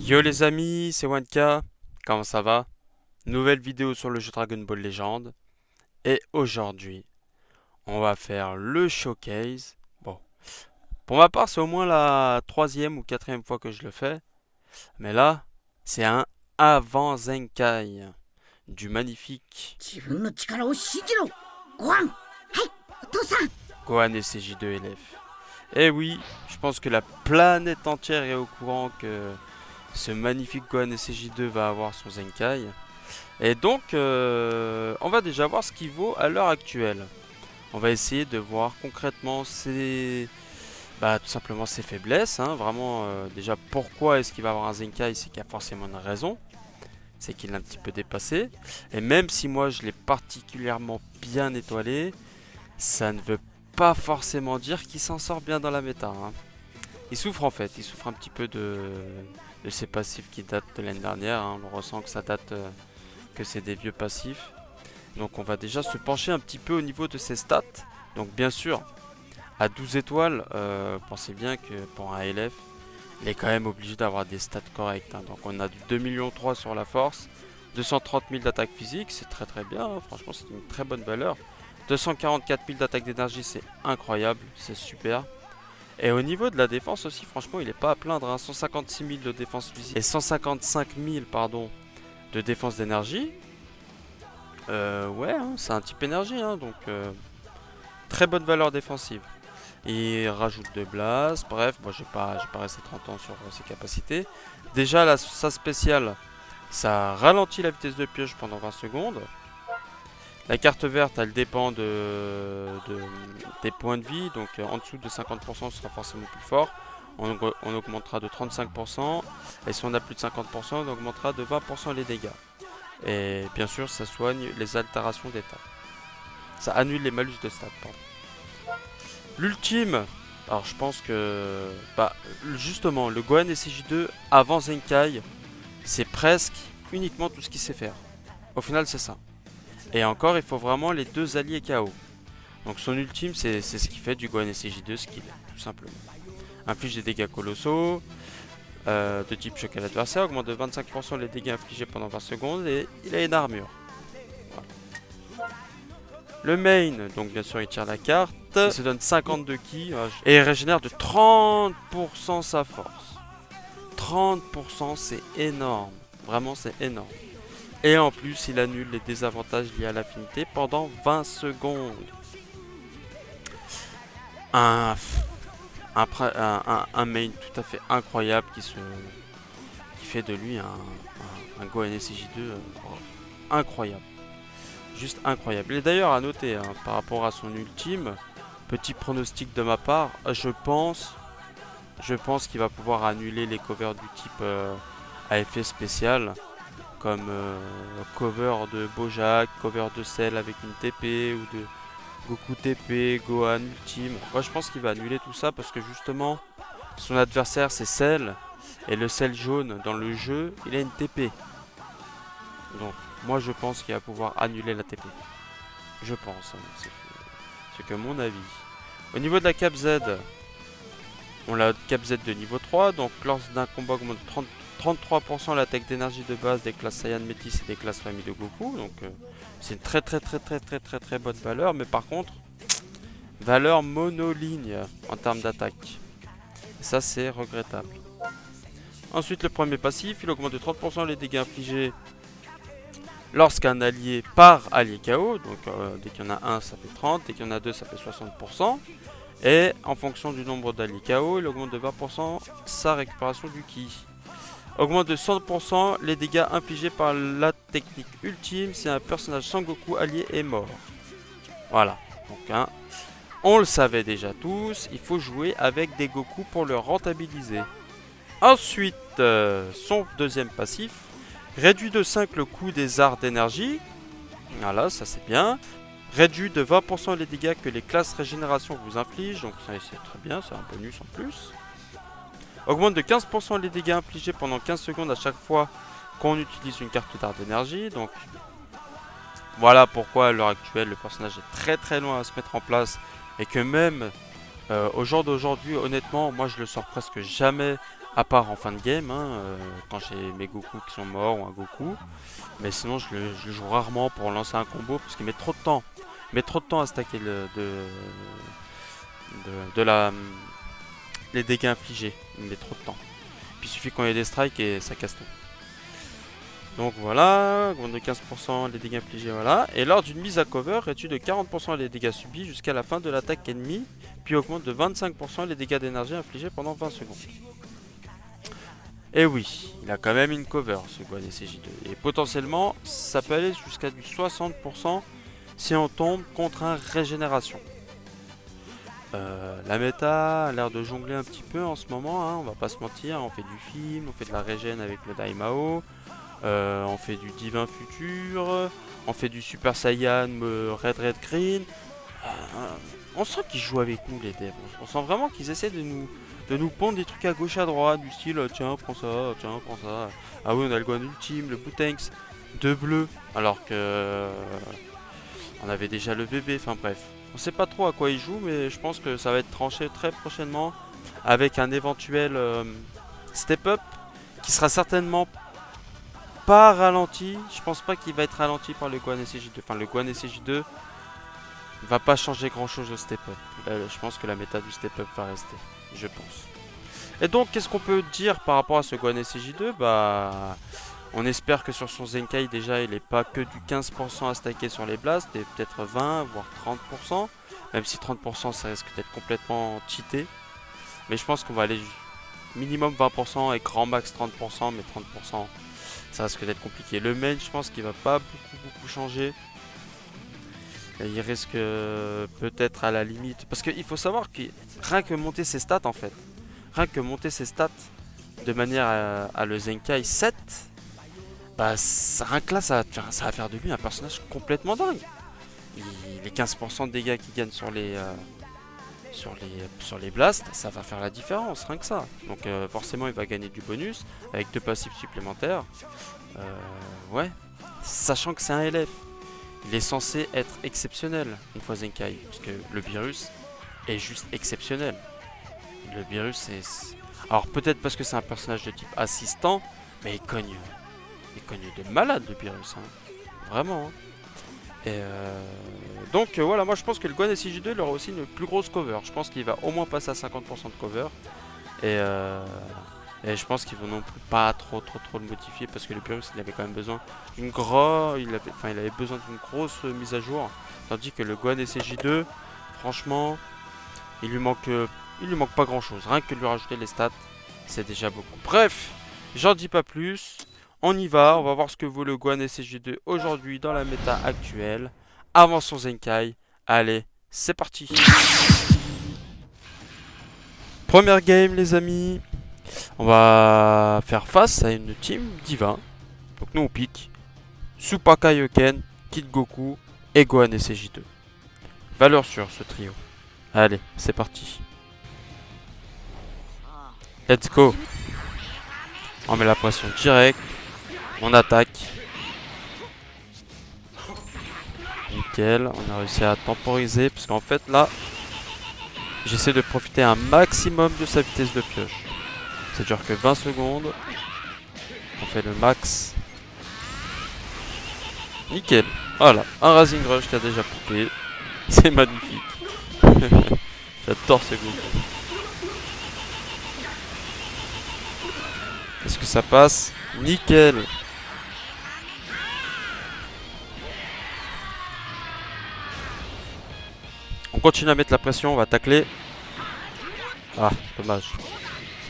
Yo les amis, c'est Wanka, comment ça va? Nouvelle vidéo sur le jeu Dragon Ball Legend. Et aujourd'hui, on va faire le showcase. Bon, pour ma part, c'est au moins la troisième ou quatrième fois que je le fais. Mais là, c'est un avant Zenkai du magnifique 自分の力を信じろ。ご飯。はい、お父さん。 Gohan SCJ2 LF. Et oui, je pense que la planète entière est au courant que ce magnifique Gohan SCJ2 va avoir son Zenkai. Et donc, on va déjà voir ce qu'il vaut à l'heure actuelle. On va essayer de voir concrètement tout simplement ses faiblesses. Hein. Vraiment, déjà, pourquoi est-ce qu'il va avoir un Zenkai? C'est qu'il y a forcément une raison. C'est qu'il est un petit peu dépassé. Et même si moi, je l'ai particulièrement bien étoilé, ça ne veut pas forcément dire qu'il s'en sort bien dans la méta. Hein. Il souffre en fait. Il souffre un petit peu de ses passifs qui datent de l'année dernière. Hein. On ressent que ça date... que c'est des vieux passifs. Donc on va déjà se pencher un petit peu au niveau de ses stats. Donc bien sûr, à 12 étoiles, pensez bien que pour un LF, il est quand même obligé d'avoir des stats correctes. Hein. Donc on a du 2,3 millions sur la force, 230 000 d'attaque physique, c'est très très bien, hein. Franchement c'est une très bonne valeur. 244 000 d'attaque d'énergie, c'est incroyable, c'est super. Et au niveau de la défense aussi, franchement il est pas à plaindre, hein. 156 000 de défense physique et 155 000 pardon, de défense d'énergie. Ouais, hein, c'est un type énergie, hein, donc très bonne valeur défensive. Il rajoute de blast, bref, moi j'ai pas resté 30 ans sur ses capacités. Déjà, sa spéciale, ça ralentit la vitesse de pioche pendant 20 secondes. La carte verte, elle dépend des points de vie, donc en dessous de 50%, ce sera forcément plus fort. On augmentera de 35%, et si on a plus de 50%, on augmentera de 20% les dégâts. Et bien sûr, ça soigne les altérations d'état. Ça annule les malus de stats, pardon. L'ultime, alors je pense que... justement, le Gohan SCJ2 avant Zenkai, c'est presque uniquement tout ce qu'il sait faire. Au final, c'est ça. Et encore, il faut vraiment les deux alliés KO. Donc son ultime, c'est ce qui fait du Gohan SCJ2 ce qu'il est, tout simplement. Inflige des dégâts colossaux, de type choc à l'adversaire, augmente de 25% les dégâts infligés pendant 20 secondes et il a une armure. Voilà. Le main, donc bien sûr il tire la carte, il se donne 52 ki et il régénère de 30% sa force. 30% c'est énorme, vraiment c'est énorme. Et en plus il annule les désavantages liés à l'affinité pendant 20 secondes. Un main tout à fait incroyable qui fait de lui un Gohan SCJ2 incroyable. Juste incroyable. Et d'ailleurs à noter, hein, par rapport à son ultime, petit pronostic de ma part, je pense qu'il va pouvoir annuler les covers du type à effet spécial, comme cover de Bojack, cover de Cell avec une TP, ou de Goku TP, Gohan ultime. Moi je pense qu'il va annuler tout ça parce que justement son adversaire c'est Cell, et le Cell jaune dans le jeu il a une TP. Donc moi je pense qu'il va pouvoir annuler la TP. Je pense, hein, c'est que mon avis. Au niveau de la cap Z, on a cap Z de niveau 3, donc lors d'un combat augmente de 33% l'attaque d'énergie de base des classes Saiyan Métis et des classes famille de Goku. Donc c'est une très bonne valeur, mais par contre, valeur monoligne en termes d'attaque. Ça c'est regrettable. Ensuite le premier passif, il augmente de 30% les dégâts infligés lorsqu'un allié par allié KO, donc dès qu'il y en a un ça fait 30, dès qu'il y en a deux ça fait 60%, et en fonction du nombre d'alliés KO, il augmente de 20% sa récupération du ki. Augmente de 100% les dégâts infligés par la technique ultime si un personnage Sangoku allié est mort. Voilà, donc hein, on le savait déjà tous, il faut jouer avec des Goku pour le rentabiliser. Ensuite, son deuxième passif, réduit de 5 le coût des arts d'énergie. Voilà, ça c'est bien. Réduit de 20% les dégâts que les classes régénération vous infligent. Donc ça c'est très bien, c'est un bonus en plus. Augmente de 15% les dégâts infligés pendant 15 secondes à chaque fois qu'on utilise une carte d'art d'énergie. Donc voilà pourquoi à l'heure actuelle le personnage est très loin à se mettre en place. Et que même au jour d'aujourd'hui, honnêtement, moi je le sors presque jamais À part en fin de game, hein, quand j'ai mes Goku qui sont morts ou un Goku. Mais sinon, je le joue rarement pour lancer un combo parce qu'il met trop de temps. Il met trop de temps à stacker de la, les dégâts infligés. Il met trop de temps. Puis il suffit qu'on ait des strikes et ça casse tout. Donc voilà, augmente de 15% les dégâts infligés, voilà. Et lors d'une mise à cover, réduit de 40% les dégâts subis jusqu'à la fin de l'attaque ennemie, puis augmente de 25% les dégâts d'énergie infligés pendant 20 secondes. Et oui, il a quand même une cover ce Gohan SCJ2. Et potentiellement, ça peut aller jusqu'à du 60% si on tombe contre un régénération. La méta a l'air de jongler un petit peu en ce moment, hein, on va pas se mentir. On fait du film, on fait de la régène avec le Daimao. On fait du Divin Futur, on fait du Super Saiyan Red Green. On sent qu'ils jouent avec nous les devs. On sent vraiment qu'ils essaient de nous pondre des trucs à gauche à droite, du style tiens prends ça, tiens prends ça. Ah oui on a le Gohan Ultime, le Bootanks, 2 bleus, alors que on avait déjà le bébé, enfin bref. On sait pas trop à quoi ils jouent, mais je pense que ça va être tranché très prochainement avec un éventuel step up qui sera certainement pas ralenti. Je pense pas qu'il va être ralenti par le Gohan SCJ2. Enfin, le Gohan SCJ2 va pas changer grand chose au step up. Je pense que la méta du step up va rester. Je pense. Et donc, qu'est-ce qu'on peut dire par rapport à ce Gohan SCJ2? Bah, on espère que sur son Zenkai, déjà, il n'est pas que du 15% à stacker sur les blasts, et peut-être 20, voire 30%. Même si 30%, ça risque d'être complètement cheaté. Mais je pense qu'on va aller minimum 20% et grand max 30%, mais 30%. Ça risque d'être compliqué. Le main, je pense qu'il va pas beaucoup changer. Et il risque peut-être à la limite. Parce qu'il faut savoir que rien que monter ses stats en fait. Rien que monter ses stats de manière à le Zenkai 7. Bah rien que là ça va faire de lui un personnage complètement dingue. Les 15% de dégâts qu'il gagne sur les blasts, ça va faire la différence, rien que ça. Donc forcément il va gagner du bonus avec 2 passifs supplémentaires. Ouais, sachant que c'est un LF, il est censé être exceptionnel une fois Zenkai, parce que le virus est juste exceptionnel. Le virus c'est... Alors peut-être parce que c'est un personnage de type assistant, mais il cogne de malade le virus, hein. Vraiment, hein. Et donc voilà, moi je pense que le Gohan SCJ2 il aura aussi une plus grosse cover. Je pense qu'il va au moins passer à 50% de cover. Et je pense qu'ils vont non plus pas trop le modifier parce que le Pyrrhus il avait quand même besoin d'une il avait besoin d'une grosse mise à jour. Tandis que le Gohan SCJ2, franchement, il lui manque pas grand chose. Rien que de lui rajouter les stats, c'est déjà beaucoup. Bref, j'en dis pas plus. On y va, on va voir ce que vaut le Gohan SCJ2 aujourd'hui dans la méta actuelle. Avant son Zenkai. Allez, c'est parti. Première game les amis. On va faire face à une team divin. Donc nous on pique Super Kaioken, Kid Goku et Gohan SCJ2. Valeur sûre ce trio. Allez, c'est parti. Let's go. On met la pression direct. On attaque. Nickel, on a réussi à temporiser parce qu'en fait là, j'essaie de profiter un maximum de sa vitesse de pioche. Ça dure que 20 secondes. On fait le max. Nickel. Voilà, un Rising Rush qui a déjà poupé. C'est magnifique. J'adore ce Goku. Est-ce que ça passe? Nickel. On continue à mettre la pression, on va tacler. Ah, dommage.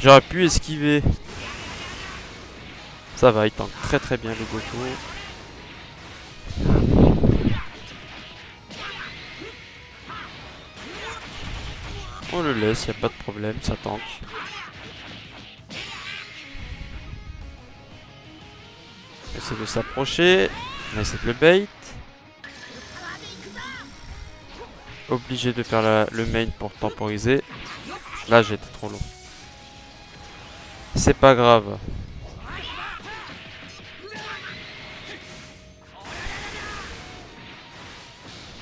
J'aurais pu esquiver. Ça va, il tank très bien le Goku. On le laisse, y a pas de problème, ça tank. On essaie de s'approcher. On essaie de le bait. Obligé de faire le main pour temporiser. Là j'ai été trop long. C'est pas grave.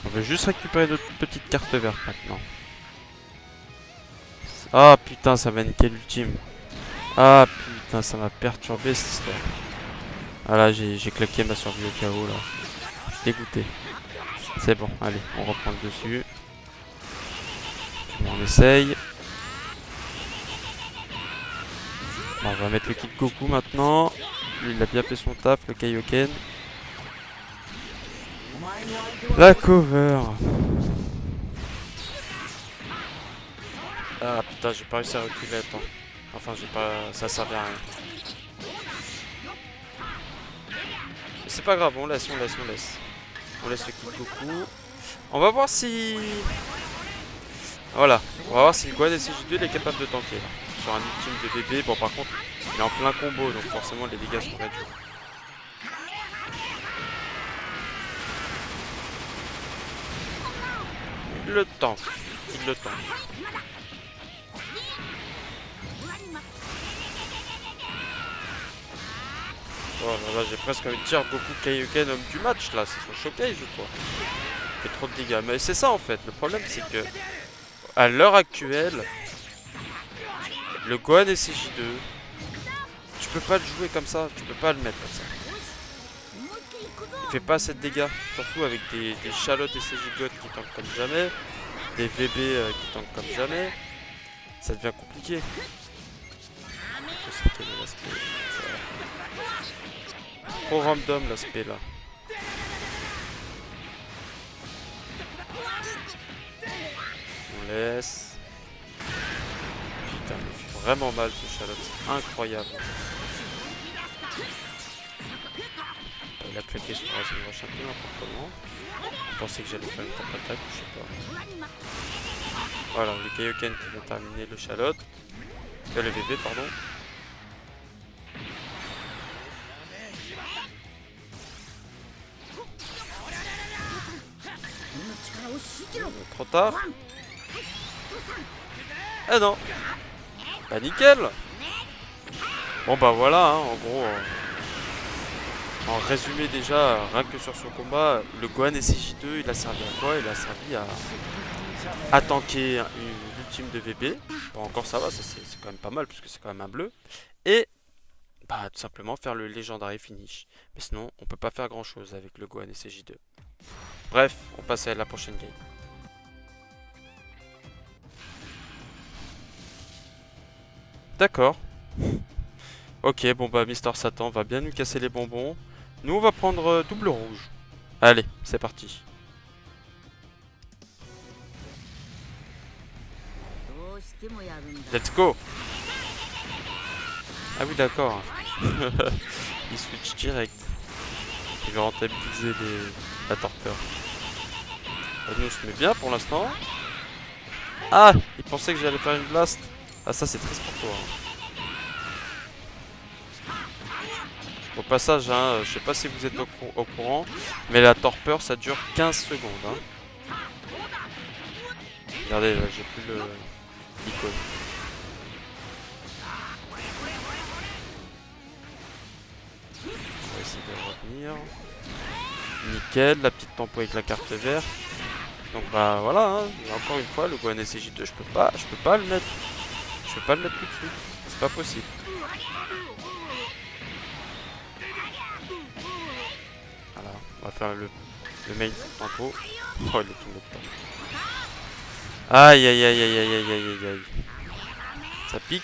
On veut juste récupérer notre petite carte verte maintenant. Ah putain, ça va niquer l'ultime. Ah putain, ça m'a perturbé cette histoire. Ah là, j'ai claqué ma survie au chaos là. Je suis dégoûté. C'est bon, allez, on reprend le dessus. On essaye. Bon, on va mettre le kit Goku maintenant. Lui, il a bien fait son taf, le Kaioken. La cover. Ah putain, j'ai pas réussi à reculer, attends. Enfin, j'ai pas... ça servait à rien. C'est pas grave, on laisse. On laisse le kit Goku. On va voir si... Voilà, on va voir si le Gohan SJ2 il est capable de tanker là. Sur un ultime de bébé. Bon, par contre, il est en plein combo, donc forcément les dégâts sont réduits. Le temps. Il le tente. Oh là là, j'ai presque envie de dire Goku Kaioken homme du match là, c'est son showcase ou quoi. Il fait trop de dégâts. Mais c'est ça en fait, le problème c'est que à l'heure actuelle, le Gohan SJ2, tu peux pas le jouer comme ça, tu peux pas le mettre comme ça. Il fait pas assez de dégâts, surtout avec des Charlotte SJ God qui tankent comme jamais, des VB qui tankent comme jamais, ça devient compliqué. Trop random l'aspect là. On laisse. Putain, il fait vraiment mal ce Charlotte, c'est incroyable. Il a claqué sur Rising Rush un peu n'importe comment. Je pensais que j'allais faire une top attaque, je sais pas. Voilà, le Kaioken qui va terminer le Charlotte. Le VB, pardon. Trop tard. Ah non. Bah nickel. Bon bah voilà, hein, en gros, en résumé déjà, rien que sur ce combat, le Gohan SJ2 il a servi à quoi? Il a servi à tanker une ultime de VB. Bon encore ça va, ça c'est quand même pas mal puisque c'est quand même un bleu. Et bah tout simplement faire le Legendary Finish. Mais sinon on peut pas faire grand chose avec le Gohan SJ2. Bref, on passe à la prochaine game. D'accord. Ok, bon bah Mister Satan va bien nous casser les bonbons. Nous on va prendre double rouge. Allez, c'est parti. Let's go. Ah oui d'accord. Il switch direct. Il va rentabiliser la torpeur. Nous on se met bien pour l'instant. Ah, il pensait que j'allais faire une blast. Ah ça c'est triste pour toi. Au passage, hein, je sais pas si vous êtes au courant, mais la torpeur ça dure 15 secondes. Hein. Regardez, là j'ai plus l'icône. On va essayer de revenir. Nickel, la petite tempo avec la carte verte. Donc bah voilà, hein, encore une fois, le Gohan SJ2, je peux pas le mettre. Je peux pas le mettre tout de suite. C'est pas possible. Voilà, on va faire le main tempo. Oh, il est tombé dedans. Aïe aïe aïe aïe aïe aïe aïe aïe. Ça pique.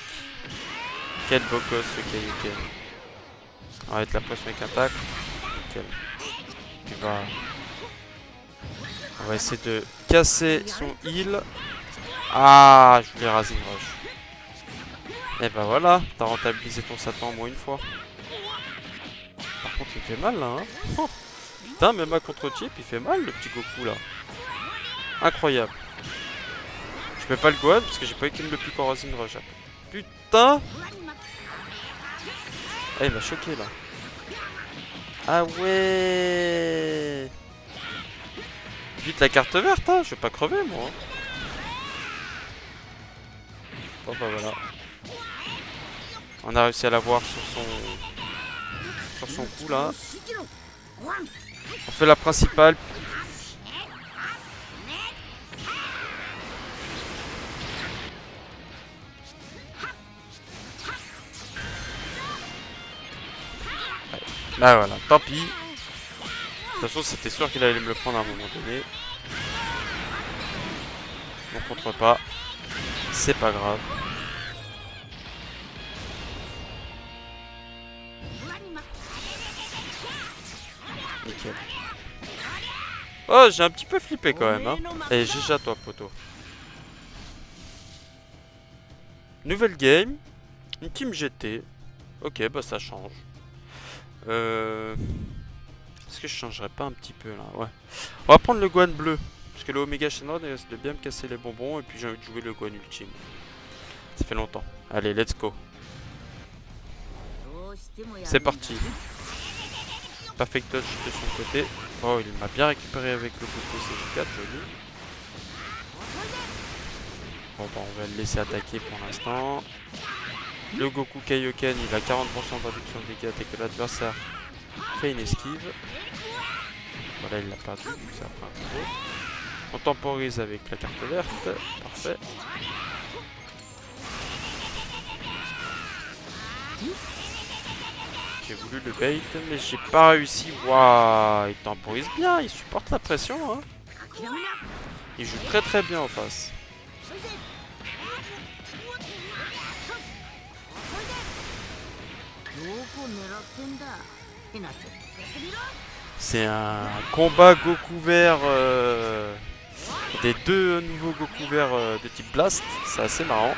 Quel beau gosse ce Kaioken. On va mettre la pression avec un tac. Nickel. Puis on va essayer de casser son heal. Ah, je voulais Rising Rush. Et bah voilà, t'as rentabilisé ton Satan au moins une fois. Par contre, il fait mal là. Hein. Oh, putain, même à contre-type, il fait mal le petit Goku là. Incroyable. Je mets pas le Gohan parce que j'ai pas eu qu'il me le pique en Rising Rush. Putain. Ah, il m'a choqué là. Ah ouais. Vite la carte verte, hein. Je vais pas crever moi. Bon bah voilà. On a réussi à l'avoir sur son coup là. On fait la principale. Bah voilà, tant pis. De toute façon, c'était sûr qu'il allait me le prendre à un moment donné. On contre pas. C'est pas grave. Nickel. Oh, j'ai un petit peu flippé quand même, hein. Et GG à toi, poteau. Nouvelle game. Une team GT. Ok, bah ça change. Est-ce que je changerais pas un petit peu là? Ouais. On va prendre le Gohan bleu. Parce que le Omega Shenron risque de bien me casser les bonbons. Et puis j'ai envie de jouer le Gohan ultime. Ça fait longtemps. Allez, let's go. C'est parti. Perfect touch de son côté. Oh, il m'a bien récupéré avec le Goku CG4, joli. Bon, bah, on va le laisser attaquer pour l'instant. Le Goku Kaioken, il a 40% de réduction de dégâts dès que l'adversaire fait une esquive. Voilà, il l'a perdu, donc ça prend un peu. On temporise avec la carte verte. Parfait. J'ai voulu le bait, mais j'ai pas réussi. Waouh, il temporise bien, il supporte la pression. Hein. Il joue très très bien en face. C'est un combat Goku vert des deux nouveaux Goku verts de type Blast. C'est assez marrant.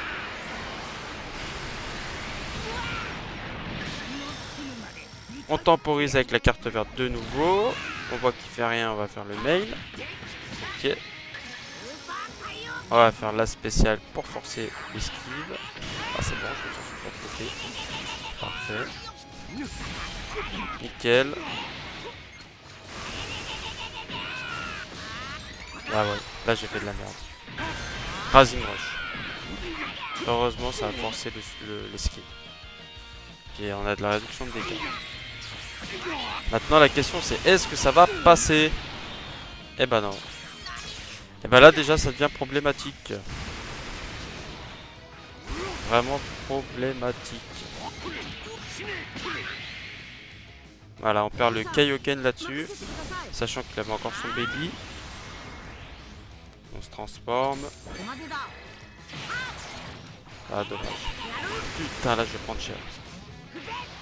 On temporise avec la carte verte de nouveau. On voit qu'il fait rien, on va faire le mail. Ok. On va faire la spéciale pour forcer l'esquive. Ah c'est bon, je me sens super bloqué. Parfait. Nickel. Ah ouais, là j'ai fait de la merde. Rising Rush. Heureusement ça a forcé l'esquive. Et on a de la réduction de dégâts. Maintenant la question c'est est-ce que ça va passer? Eh ben non. Et ben là déjà ça devient problématique. Vraiment problématique. Voilà, on perd le Kaioken là-dessus. Sachant qu'il avait encore son baby. On se transforme. Ah dommage. Putain là je vais prendre cher.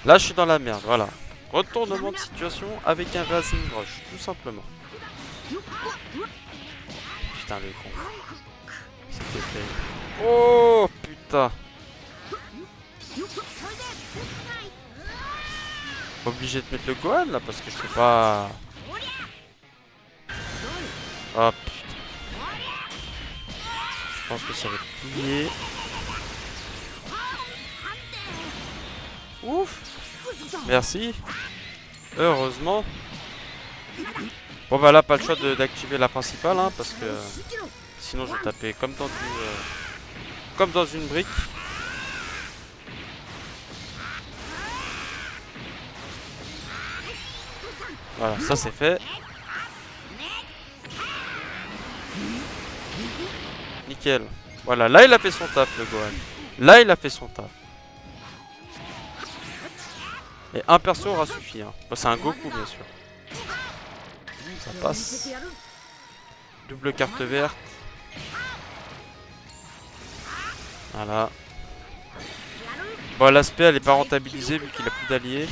Là je suis dans la merde, voilà. Retournement de situation avec un Rising Rush, tout simplement. Putain le con. C'était fait. Oh putain. Obligé de mettre le Gohan là parce que je peux pas. Oh putain. Je pense que ça va être plié. Ouf. Merci. Heureusement. Bon bah là pas le choix d'activer la principale hein, parce que sinon je vais taper comme dans une brique. Voilà, ça c'est fait. Nickel. Voilà, là il a fait son taf le Gohan. Là il a fait son taf. Et un perso aura suffi. Hein. Bon, c'est un Goku bien sûr. Ça passe. Double carte verte. Voilà. Bon l'aspect elle est pas rentabilisée vu qu'il a plus d'alliés.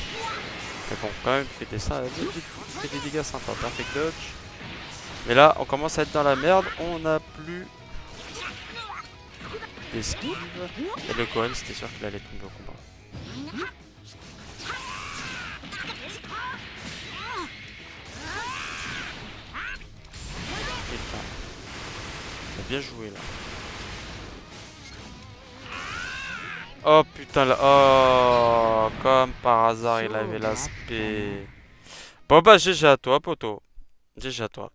Mais bon quand même fait des dégâts sympas. Perfect dodge. Mais là on commence à être dans la merde. On n'a plus d'esquive. Et le Gohan c'était sûr qu'il allait tomber au combat. Putain. Il a bien joué là. Oh putain là. Oh comme par hasard il avait l'aspect. Bon bah GG à toi poto. GG à toi.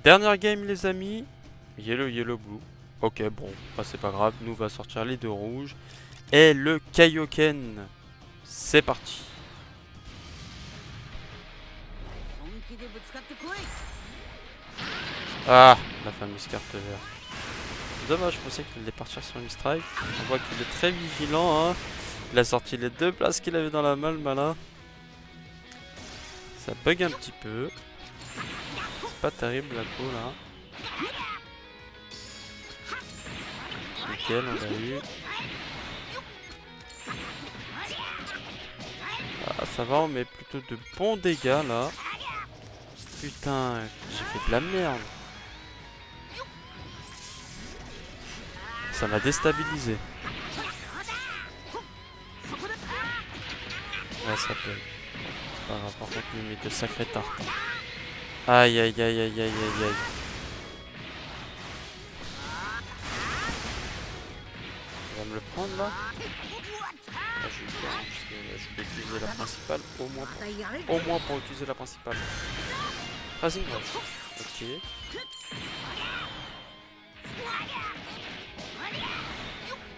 Dernière game les amis. Yellow, yellow, blue. Ok bon, bah, c'est pas grave. Nous va sortir les deux rouges. Et le Kaioken. C'est parti. Ah, la fameuse carte verte. C'est dommage, je pensais qu'il allait partir sur une strike. On voit qu'il est très vigilant, hein. Il a sorti les 2 places qu'il avait dans la main, le malin. Ça bug un petit peu. C'est pas terrible la peau là. Nickel, on l'a eu. Ah, ça va, on met plutôt de bons dégâts là. Putain, j'ai fait de la merde. Ça m'a déstabilisé. Ouais, ça peut. C'est pas grave, par contre, il met de sacrés tartes. Aïe, aïe, aïe, aïe, aïe, aïe, aïe. On va me le prendre là. Ah, j'ai eu peur, hein, parce que je voulais utiliser la principale au moins pour utiliser la principale. Racing Rush. Ok.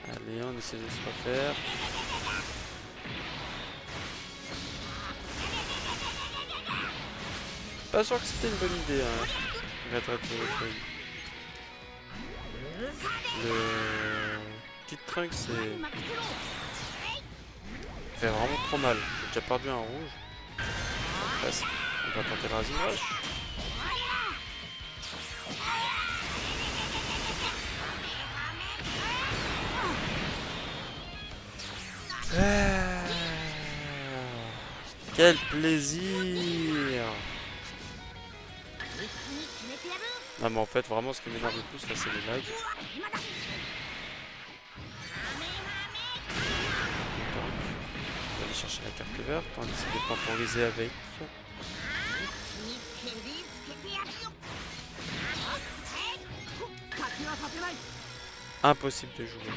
Allez, on essaie de se refaire. Pas sûr que c'était une bonne idée, hein. Le petit trunk, c'est fait vraiment trop mal. J'ai déjà perdu un rouge. Presque. On va tenter le Racing Rush. Quel plaisir! Non mais en fait vraiment ce qui m'énerve le plus là c'est les lags. On va aller chercher la carte verte, on va essayer de temporiser avec. Impossible de jouer.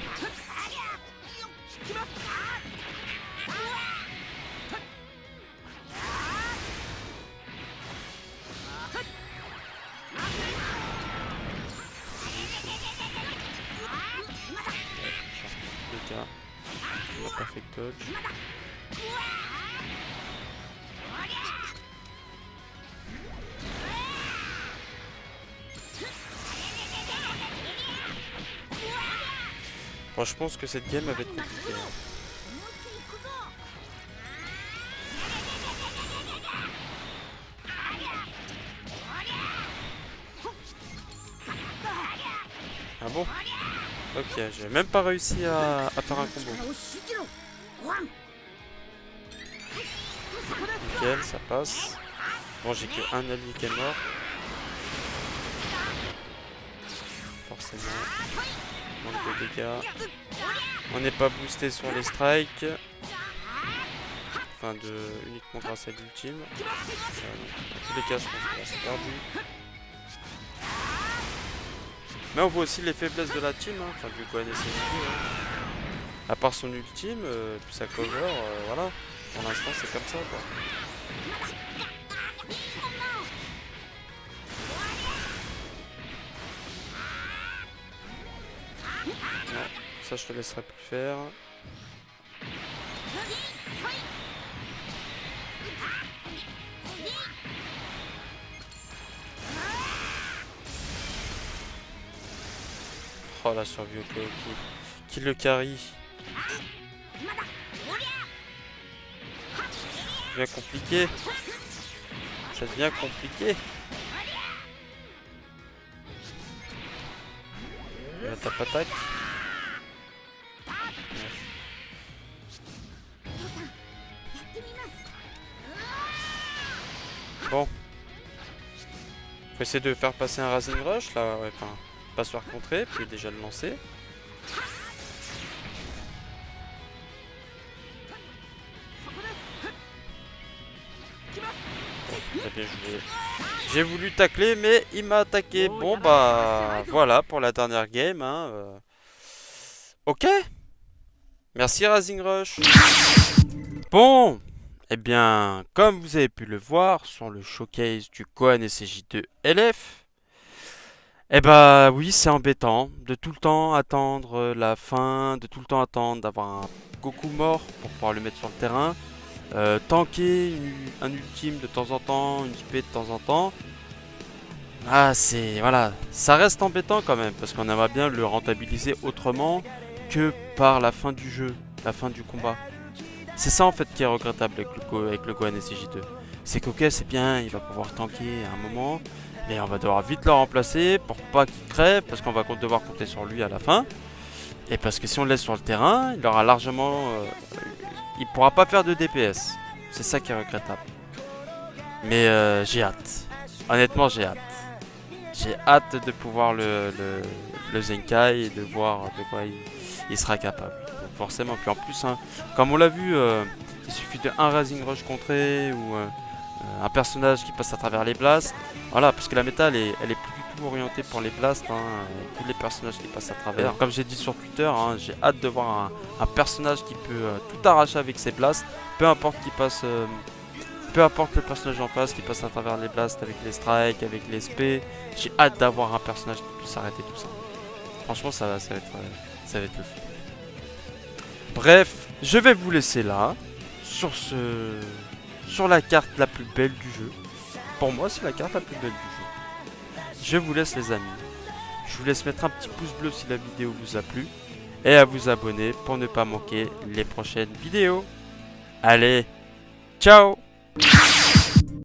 Le cas, le perfect dodge. Bon, je pense que cette game va être compliquée. Ah bon? Ok, j'ai même pas réussi à faire un combo. Nickel, ça passe. Bon, j'ai que un allié qui est mort. Forcément. Manque de dégâts. On n'est pas boosté sur les strikes. Enfin, uniquement grâce à l'ultime. Dans tous les cas, je pense que là, c'est perdu. Mais on voit aussi les faiblesses de la team, hein. Enfin du Gohan SSJ. À part son ultime, puis sa cover, voilà. Pour l'instant c'est comme ça quoi. Non, ça je te laisserai plus faire. Oh la survie au KO qui le carry. Ça devient compliqué. Ça devient compliqué. La tape attaque. Bon. Faut essayer de faire passer un Racing Rush là, ouais, enfin, pas se faire contrer, puis déjà le lancer. Très bien joué. J'ai voulu tacler, mais il m'a attaqué. Bon, bah, voilà pour la dernière game. Hein. Ok. Merci, Racing Rush. Bon. Eh bien, comme vous avez pu le voir sur le showcase du Gohan SSJ2 LF, eh bah oui, c'est embêtant de tout le temps attendre la fin, de tout le temps attendre d'avoir un Goku mort pour pouvoir le mettre sur le terrain. Tanker un ultime de temps en temps, une spé de temps en temps. Ah, c'est... Voilà, ça reste embêtant quand même, parce qu'on aimerait bien le rentabiliser autrement que par la fin du jeu, la fin du combat. C'est ça en fait qui est regrettable avec le Gohan SJ2. C'est qu'ok, c'est bien, il va pouvoir tanker à un moment, mais on va devoir vite le remplacer pour pas qu'il crève, parce qu'on va devoir compter sur lui à la fin. Et parce que si on le laisse sur le terrain, il aura largement... il pourra pas faire de DPS. C'est ça qui est regrettable. Mais j'ai hâte. Honnêtement, j'ai hâte. J'ai hâte de pouvoir le Zenkai et de voir de quoi il sera capable. Donc forcément, puis en plus, hein, comme on l'a vu, il suffit de un Rising Rush contré ou un personnage qui passe à travers les blasts. Voilà, parce que la méta elle est plus du tout orientée pour les blasts, hein, tous les personnages qui passent à travers. Comme j'ai dit sur Twitter, hein, j'ai hâte de voir un personnage qui peut tout arracher avec ses blasts, peu importe qui passe. Peu importe le personnage en face qui passe à travers les blasts avec les strikes, avec les SP, j'ai hâte d'avoir un personnage qui puisse arrêter tout ça. Franchement, ça va être le fun. Bref, je vais vous laisser là, sur la carte la plus belle du jeu. Pour moi, c'est la carte la plus belle du jeu. Je vous laisse les amis. Je vous laisse mettre un petit pouce bleu si la vidéo vous a plu. Et à vous abonner pour ne pas manquer les prochaines vidéos. Allez, ciao!